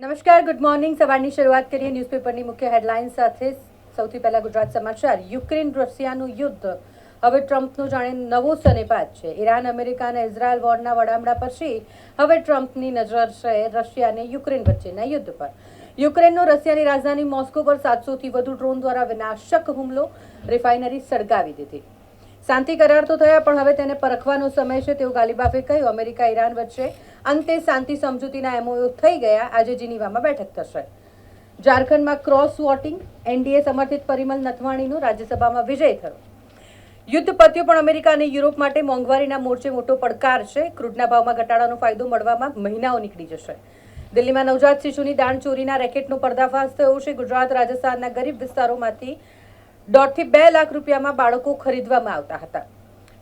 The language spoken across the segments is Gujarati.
નમસ્કાર, ગુડ મોર્નિંગ. સવારની શરૂઆત કરીએ ન્યૂઝપેપરની મુખ્ય હેડલાઇન સાથે. સૌથી પહેલા ગુજરાત સમાચાર. યુક્રેન રશિયાનું યુદ્ધ હવે ટ્રમ્પનો જાણે નવો સનેપાત છે. ઈરાન, અમેરિકા અને ઇઝરાયલ વોરના વડામણા પછી હવે ટ્રમ્પની નજર છે રશિયા અને યુક્રેન વચ્ચેના યુદ્ધ પર. યુક્રેનનો રશિયાની રાજધાની મોસ્કો પર 700થી વધુ ડ્રોન દ્વારા વિનાશક હુમલો, રિફાઇનરી સળગાવી દીધી. શાંતિ કરાર તો થયા, પણ હવે તેને પરખવાનો સમય છે તેવું ગાલિબાફે કહ્યું. અમેરિકા ઈરાન વચ્ચે અંતે શાંતિ સમજૂતીના એમઓયુ થઈ ગયા. આજે જીનીવામાં બેઠક થશે. ઝારખંડમાં ક્રોસ વોટિંગ, એનડીએ સમર્થિત પરિમલ નથવાણીનો રાજ્યસભામાં વિજય થયો. યુદ્ધ પત્યું, પણ અમેરિકા અને યુરોપ માટે મોંઘવારીના મોરચે મોટો પડકાર છે. ક્રૂડના ભાવમાં ઘટાડાનો ફાયદો મળવામાં મહિનાઓ નીકળી જશે. દિલ્હીમાં નવજાત શિશુની દાણચોરીના રેકેટનો પર્દાફાશ થયો છે. ગુજરાત, રાજસ્થાનના ગરીબ વિસ્તારોમાંથી 1.5 થી 2 લાખ રૂપિયામાં બાળકો ખરીદવામાં આવતા હતા.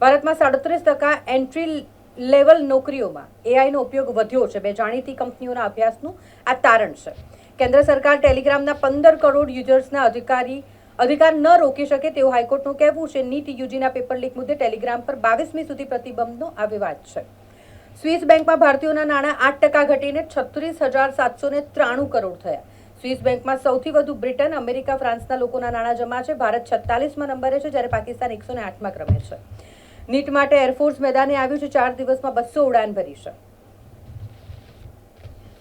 ભારતમાં 37% એન્ટ્રી લેવલ નોકરીઓમાં એઆઈનો ઉપયોગ વધ્યો છે. બે જાણીતી કંપનીઓના અભ્યાસનું આ તારણ છે. કેન્દ્ર સરકાર ટેલિગ્રામના 15 કરોડ યુઝર્સના અધિકાર ન રોકી શકે તેવું હાઈકોર્ટનું કહેવું છે. નીટ યુજીના પેપર લીક મુદ્દે ટેલિગ્રામ પર 22મી સુધી પ્રતિબંધનો આ વિવાદ છે. સ્વિસ બેંકમાં ભારતીયોના નાણાં 8% ઘટીને 36,793 કરોડ થયા. સ્વિસ બેંકમાં સૌથી વધુ બ્રિટન, અમેરિકા, ફ્રાન્સના લોકોના નાણાં જમા છે. ભારત 46મા નંબરે છે, જ્યારે પાકિસ્તાન 108મા ક્રમે છે. નીટ માટે એરફોર્સ મેદાને આવ્યું છે. 4 દિવસમાં 200 ઉડાન ભરી છે.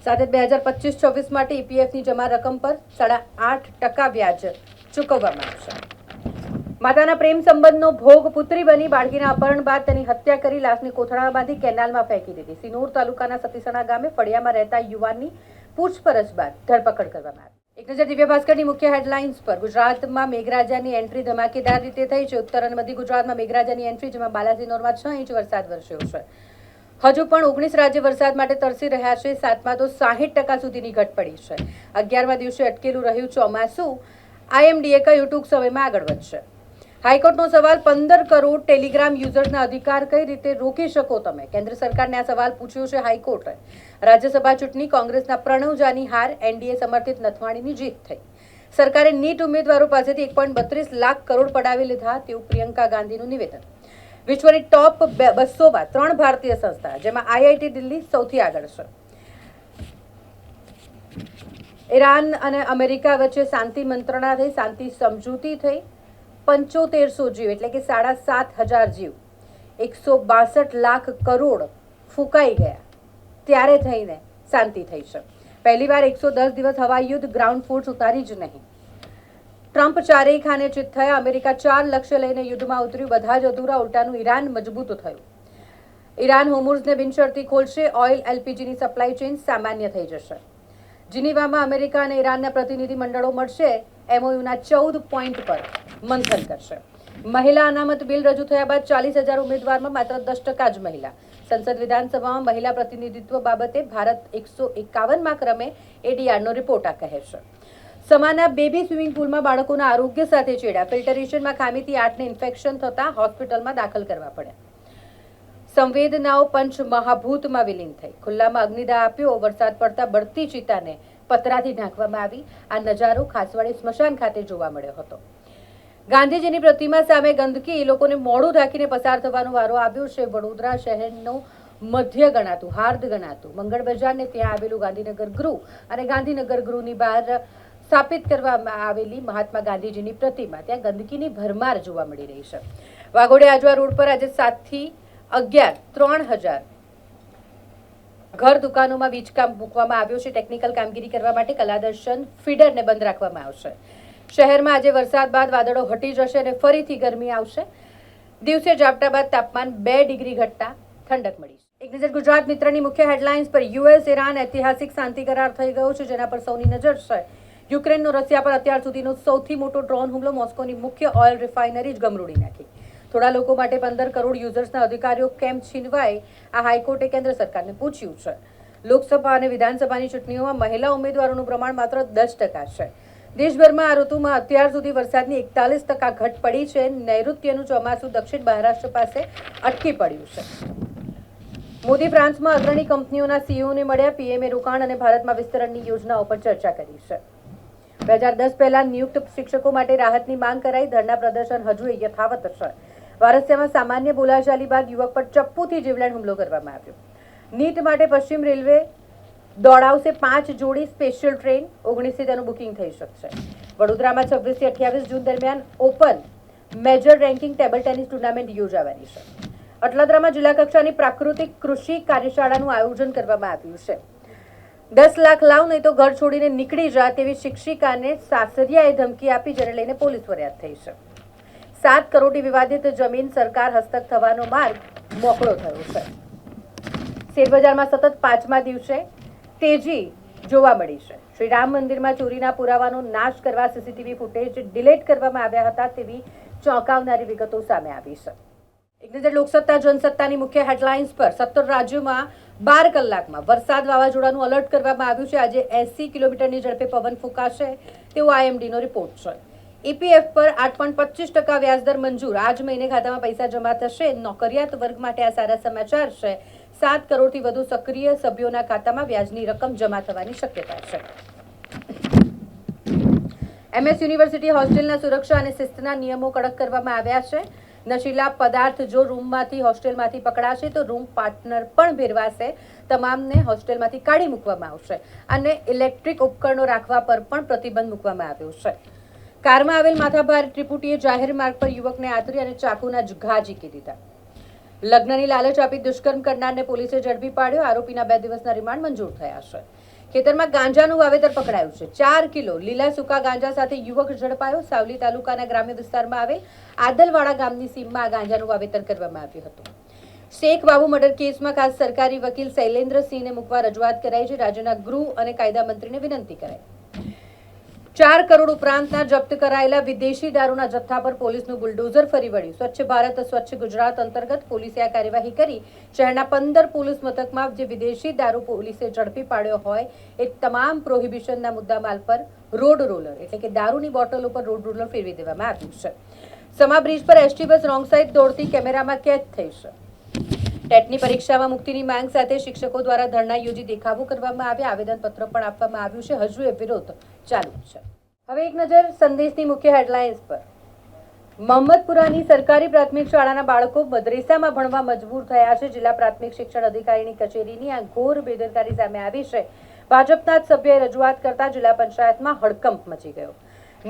સાથે 2025-26 માટે ઈપીએફની જમા રકમ પર 8.5% વ્યાજ ચૂકવવામાં આવશે. માતાના પ્રેમ સંબંધનો ભોગ પુત્રી બની બાળકીના અપહરણ બાદ તેની હત્યા કરી લાશને કોથળામાં બાંધી કેનાલમાં ફેંકી દીધી. સિનોર તાલુકાના સતીસણા ગામે ફળિયામાં રહેતા યુવાનની પૂછપરછ બાદ ધરપકડ કરવામાં આવી. એક નજર દિવ્ય ભાસ્કરની મુખ્ય હેડલાઇન્સ પર. ગુજરાતમાં મેઘરાજાની એન્ટ્રી ધમાકેદાર રીતે થઈ છે. ઉત્તર અને મધ્ય ગુજરાતમાં મેઘરાજાની એન્ટ્રી, જેમાં બાલાસિનોરમાં 6 ઇંચ વરસાદ વરસ્યો છે. હજુ પણ 19 રાજ્ય વરસાદ માટે તરસી રહ્યા છે. 7માં તો 60% સુધીની ઘટ પડી છે. 11મા દિવસે અટકેલું રહ્યું ચોમાસું. આઈએમડીએ કહ્યું ટૂંક સમયમાં આગળ વધશે. હાઈકોર્ટનો સવાલ. 15 કરોડ ટેલિગ્રામ યુઝર્સના અધિકાર કઈ રીતે રોકી શકો તમે? કેન્દ્ર સરકારને આ સવાલ પૂછ્યો છે હાઈકોર્ટે. રાજ્યસભા ચૂંટણી, કોંગ્રેસના પ્રણવ જાની હાર, એનડીએ સમર્થિત નથવાણીની જીત થઈ. સરકારે નીટ ઉમેદવારો પાસેથી 1.32 લાખ કરોડ પડાવી લીધા તેવું પ્રિયંકા ગાંધીનું નિવેદન. વિશ્વની ટોપ 200માં 3 ભારતીય સંસ્થા, જેમાં આઈઆઈટી દિલ્હી સૌથી આગળ છે. ઈરાન અને અમેરિકા વચ્ચે શાંતિ મંત્રણા થઈ, શાંતિ સમજૂતી થઈ. 7500 જીવ એટલે કે 7,500 જીવ, 162 લાખ કરોડ ફૂંકાઈ ગયા ત્યારે થઈને શાંતિ થઈ છે. પહેલીવાર 110 દિવસ હવાઈ યુદ્ધ, ગ્રાઉન્ડ ફોર્સ ઉતારી જ નહીં. ટ્રમ્પ ચારેય ખાને ચિત થયા. અમેરિકા 4 લક્ષ્ય લઈને યુદ્ધમાં ઉતર્યું. બધા જ અધૂરા. ઉલટાનું ઈરાન મજબૂત થયું. ઈરાન હોર્મુઝને બિનશરતી ખોલશે. ઓઇલ, એલપીજીની સપ્લાય ચેઇન સામાન્ય થઈ જશે. જીનીવામાં અમેરિકા અને ઈરાનના પ્રતિનિધિ મંડળો મળશે. એમઓયુના 14 પોઈન્ટ પર મંથન કરશે. મહિલા અનામત બિલ રજૂ થયા બાદ 40,000 ઉમેદવારમાં માત્ર 10% જ મહિલા. સંસદ વિધાનસભામાં મહિલા પ્રતિનિધિત્વ બાબતે ભારત 151મા ક્રમે. એડીઆરનો રિપોર્ટ આ કહે છે. સમાના બેબી સ્વિમિંગ પુલમાં બાળકોના આરોગ્ય સાથે ચેડા. ફિલ્ટરેશનમાં ખામીથી 8ને ઇન્ફેક્શન થતા હોસ્પિટલમાં દાખલ કરવા પડ્યા. સંવેદનાઓ પંચ મહાભૂતમાં વિલીન થઈ. ખુલ્લામાં અગ્નિદાહ આપ્યો. વરસાદ પડતા બળતી ચિતાને પતરાથી ઢાંકવામાં આવી. આ નજારો ખાસવાડી સ્મશાન ખાતે જોવા મળ્યો હતો. ગાંધીજીની પ્રતિમા સામે ગંદકી, લોકોને મોઢું ઢાંકીને પસાર થવાનો વારો આવ્યો છે. વડોદરા શહેરનું મધ્ય ગણાતું, હાર્દ ગણાતું મંગળ બજારને ત્યાં આવેલું ગાંધીનગર ગૃહ અને ગાંધીનગર ગૃહની બહાર સ્થાપિત કરવામાં આવેલી મહાત્મા ગાંધીજીની પ્રતિમા, ત્યાં ગંદકીની ભરમાર જોવા મળી રહી છે. વાઘોડિયા આજવા રોડ પર આજે 7 થી 11 3,000 ઘર દુકાનોમાં વીજકામ મૂકવામાં આવ્યો છે. ટેકનિકલ કામગીરી કરવા માટે કલાદર્શન ફીડરને બંધ રાખવામાં આવશે. શહેરમાં આજે વરસાદ બાદ વાદળો હટી જશે અને ફરીથી ગરમી આવશે. દિવસે ઝાપટા બાદ તાપમાન 2 ડિગ્રી ઘટતા ઠંડક મળી. એક નજર ગુજરાત મિત્રની મુખ્ય હેડલાઇન્સ પર. યુએસ ઈરાન ઐતિહાસિક શાંતિ કરાર થઈ ગયો છે, જેના પર સૌની નજર છે. યુક્રેનનો રશિયા પર અત્યાર સુધીનો સૌથી મોટો ડ્રોન હુમલો. મોસ્કોની મુખ્ય ઓઇલ રિફાઇનરી જ ગમરોડી નાખી. થોડા લોકો માટે 15 કરોડ યુઝર્સના અધિકારીઓ કેમ છીનવાય? આ હાઈકોર્ટે કેન્દ્ર સરકારને પૂછ્યું છે. લોકસભા અને વિધાનસભાની ચૂંટણીઓમાં મહિલા ઉમેદવારોનું પ્રમાણ માત્ર 10% છે. દેશભરમાં આ ઋતુમાં અત્યાર સુધી વરસાદની 41% ઘટ પડી છે. નૈઋત્યનું ચોમાસું દક્ષિણ મહારાષ્ટ્ર પાસે અટકી પડ્યું છે. મોદી ફ્રાન્સમાં અગ્રણી કંપનીઓના સીઈઓને મળ્યા. પીએમએ રોકાણ અને ભારતમાં વિસ્તરણની યોજનાઓ પર ચર્ચા કરી છે. 2010 પહેલા નિયુક્ત શિક્ષકો માટે રાહતની માંગ કરાઈ. ધરના પ્રદર્શન હજુ યથાવત છે. વારસિયામાં સામાન્ય બોલાચાલી બાદ યુવક પર ચપ્પુથી જીવલેણ હુમલો કરવામાં આવ્યો. નીટ માટે પશ્ચિમ રેલવે દોડાવશે 5 જોડી સ્પેશિયલ ટ્રેન, 19થી તેનું બુકિંગ થઈ શકશે. વડોદરામાં 26 થી 28 જૂન દરમિયાન open major ranking table tennis tournament યોજાવાની છે. અટલાદરામાં જિલ્લા કક્ષાની પ્રાકૃતિક કૃષિ કાર્યશાળાનું આયોજન કરવામાં આવ્યું છે. 10 લાખ લાવ નહીં તો ઘર છોડીને નીકળી જા તેવી શિક્ષિકાને સાસરિયાએ ધમકી આપી, જેને લઈને પોલીસ ફરિયાદ થઈ છે. 7 કરોડની વિવાદિત જમીન સરકાર હસ્તક થવાનો માર્ગ મોકળો થયો છે. શેરબજારમાં સતત 5મા દિવસે તેજી જોવા મળી છે. શ્રી રામ મંદિરમાં ચોરીના પુરાવાનો નાશ કરવા સીસીટીવી ફૂટેજ ડિલીટ કરવામાં આવ્યા હતા તેવી ચોંકાવનારી વિગતો સામે આવી છે. એક નજર લોકસત્તા જનસત્તાની મુખ્ય હેડલાઇન્સ પર. 17 રાજ્યોમાં 12 કલાકમાં વરસાદ વાવાઝોડાનું અલર્ટ કરવામાં આવ્યું છે. આજે 80 કિલોમીટરની ઝડપે પવન ફૂંકાશે તેવો IMDનો રિપોર્ટ છે. EPF પર 8.25% વ્યાજદર મંજૂર. આજ મહિને ખાતામાં પૈસા જમા થશે. નોકરિયાત વર્ગ માટે આ સારા સમાચાર છે. 7 કરોડથી વધુ સક્રિય સભ્યોના ખાતામાં વ્યાજની રકમ જમા થવાની શક્યતા છે. MS યુનિવર્સિટી હોસ્ટેલના સુરક્ષા અને શિસ્તના નિયમો કડક કરવામાં આવ્યા છે. નશીલા પદાર્થ જો રૂમમાંથી હોસ્ટેલમાંથી પકડાશે તો રૂમ પાર્ટનર પણ ભેરવાશે. તમામને હોસ્ટેલમાંથી કાઢી મૂકવામાં આવશે અને ઇલેક્ટ્રિક ઉપકરણો રાખવા પર પણ પ્રતિબંધ મૂકવામાં આવ્યો છે. કારમાં આવેલ માથાભારે ત્રિપુટીએ જાહેર માર્ગ પર યુવકને આતરી અને ચાકુના ઘા ઝીકી દીધા. લગ્નની લાલચ આપી દુષ્કર્મ કરનારને પોલીસે ઝડપી પાડ્યો. આરોપીના 2 દિવસના રિમાન્ડ મંજૂર થયા છે. ખેતરમાં ગાંજાનું વાવેતર પકડાયું છે. 4 કિલો લીલા સૂકા ગાંજા સાથે યુવક ઝડપાયો. સાવલી તાલુકાના ગ્રામ્ય વિસ્તારમાં આવેલ આદલવાડા ગામની સીમમાં આ ગાંજાનું વાવેતર કરવામાં આવ્યું હતું. શેખ બાબુ મર્ડર કેસમાં ખાસ સરકારી વકીલ શૈલેન્દ્રસિંહને મૂકવા રજૂઆત કરાઈ છે. રાજ્યના ગૃહ અને કાયદા મંત્રીને વિનંતી કરાઈ. 4 કરોડ ઉપરાંતના જપ્ત કરાયેલા વિદેશી દારૂના જથ્થા પર પોલીસનું બુલડોઝર ફરી વળ્યું. સ્વચ્છ ભારત સ્વચ્છ ગુજરાત અંતર્ગત પોલીસે આ કાર્યવાહી કરી. શહેરના 15 પોલીસ મથકમાં જે વિદેશી દારૂ પોલીસે ઝડપી પાડ્યો હોય એ તમામ પ્રોહિબિશનના મુદ્દામાલ પર રોડ રોલર એટલે કે દારૂની બોટલ ઉપર રોડ રોલર ફેરવી દેવામાં આવ્યું છે. સમા બ્રિજ પર એસટી બસ રોંગ સાઈડ દોડતી કેમેરામાં કેદ થઈ છે. ટેટની પરીક્ષામાં મુક્તિની માંગ સાથે શિક્ષકો દ્વારા ધરણા યોજી દેખાવો કરવામાં આવ્યા. આવેદનપત્ર પણ આપવામાં આવ્યું છે. હજુ એ વિરોધ ચાલુ છે. હવે એક નજર સંદેશની મુખ્ય હેડલાઇન્સ પર. મોહમ્મદપુરાની સરકારી પ્રાથમિક શાળાના બાળકો મદ્રેસામાં ભણવા મજબૂર થયા છે. જિલ્લા પ્રાથમિક શિક્ષણ અધિકારીની કચેરીની આ ઘોર બેદરકારી સામે આવી છે. ભાજપના જ સભ્યએ રજૂઆત કરતા જિલ્લા પંચાયતમાં હડકંપ મચી ગયો.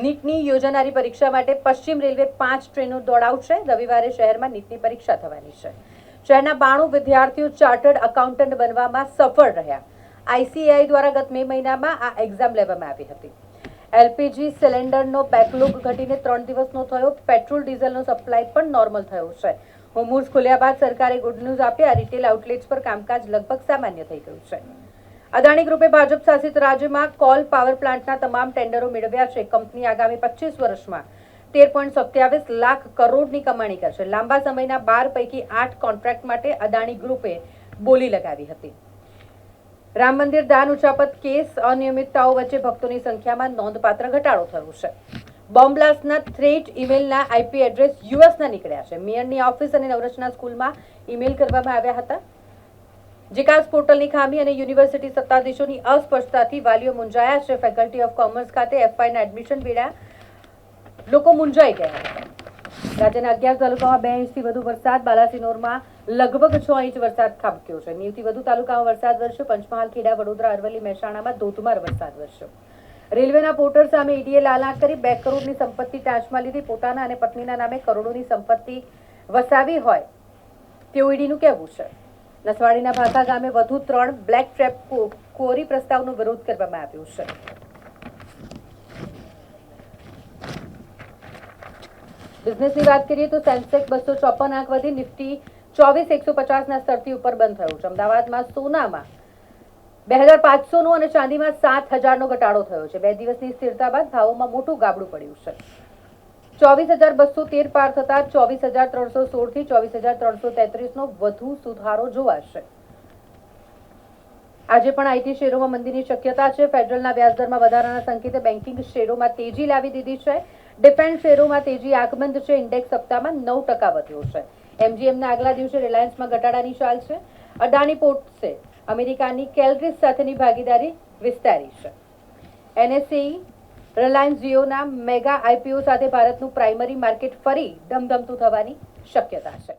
નીટની યોજાનારી પરીક્ષા માટે પશ્ચિમ રેલવે 5 ટ્રેનો દોડાવશે. રવિવારે શહેરમાં નીટની પરીક્ષા થવાની છે. શહેરના 92 વિદ્યાર્થીઓ ચાર્ટર્ડ એકાઉન્ટન્ટ બનવામાં સફળ રહ્યા. ICAI દ્વારા ગત મે મહિનામાં આ એક્ઝામ લેવામાં આવી હતી. LPG સિલિન્ડરનો બેકલોગ ઘટીને 3 દિવસનો થયો. પેટ્રોલ ડીઝલનો સપ્લાય પણ નોર્મલ થયો છે. હોમુર્સ ખુલ્યા બાદ સરકારે ગુડ ન્યૂઝ આપ્યા. રિટેલ આઉટલેટ્સ પર કામકાજ લગભગ સામાન્ય થઈ ગયું છે. અદાણી ગ્રુપે ભાજપ શાસિત રાજ્યમાં કોલ પાવર પ્લાન્ટના તમામ ટેન્ડરો મેળવ્યા છે. કંપની આગામી 25 વર્ષમાં 13.27 લાખ કરોડની કમાણી કરશે. લાંબા સમયના 12 પૈકી 8 કોન્ટ્રાક્ટ માટે અદાણી ગ્રુપે બોલી લગાવી હતી. રામ મંદિર દાન ઉચાપત કેસ. અનિયમિતતાઓ વચ્ચે ભક્તોની સંખ્યામાં નોંધપાત્ર ઘટાડો થયો છે. બોમ્બ બ્લાસ્ટના થ્રેટ ઈમેલના IP એડ્રેસ યુએસના નીકળ્યા છે. મેયરની ઓફિસ અને નવરચના સ્કૂલમાં ઈમેલ કરવામાં આવ્યા હતા. જીકાસ પોર્ટલની ખામી અને યુનિવર્સિટી સત્તાધીશોની અસ્પષ્ટતાથી વાલીઓ મૂંઝાયા છે. ફેકલ્ટી ઓફ કોમર્સ ખાતે FYના એડમિશન વેળા લોકો મૂંઝાઈ ગયા હતા. રાજ્યના 11 તાલુકામાં 2 ઇંચથી વધુ વરસાદ. બાલાસિનોરમાં લગભગ 6 ઇંચ વરસાદ ખાબક્યો છે. 90થી વધુ તાલુકામાં વરસાદ વરસ્યો. પંચમહાલ, ખેડા, વડોદરા, અરવલ્લી, મહેસાણામાં ધોધમાર વરસાદ વરસ્યો. રેલવેના પોર્ટર સામે ઈડીએ લાલાક કરી 2 કરોડની સંપત્તિ ટાંચમાં લીધી. પોતાના અને પત્નીના નામે કરોડોની સંપત્તિ વસાવી હોય તેવું ઈડીનું કહેવું છે. નસવાડીના ભાખા ગામે વધુ 3 બ્લેક ટ્રેપ ક્વોરી પ્રસ્તાવનો વિરોધ કરવામાં આવ્યો છે. બિઝનેસની વાત કરીએ તો સેન્સેક્સ 254 આંક વધી. નિફ્ટી 24,150ના સ્તરથી ઉપર બંધ થયું છે. અમદાવાદમાં સોનામાં 2,500નો અને ચાંદીમાં 7,000નો ઘટાડો થયો છે. 2 દિવસની સ્થિરતા બાદ ભાવોમાં મોટું ગાબડું પડ્યું છે. 24,213 પાર થતા 24,316 થી 24,333નો વધુ સુધારો જોવાશે. આજે પણ IT શેરોમાં મંદીની શક્યતા છે. ફેડરલના વ્યાજદરમાં વધારાના સંકેતે બેન્કિંગ શેરોમાં તેજી લાવી દીધી છે. ડિફેન્સ શેરોમાં તેજી આંકબંધ છે. ઇન્ડેક્સ સપ્તાહમાં 9% વધ્યો છે. MGMના આગલા દિવસે રિલાયન્સમાં ઘટાડાની ચાલ છે. અદાણી પોર્ટ્સે અમેરિકાની કેલરીસ સાથેની ભાગીદારી વિસ્તારી છે. NSE રિલાયન્સ જીઓના મેગા IPO સાથે ભારતનું પ્રાઇમરી માર્કેટ ફરી ધમધમતું થવાની શક્યતા છે.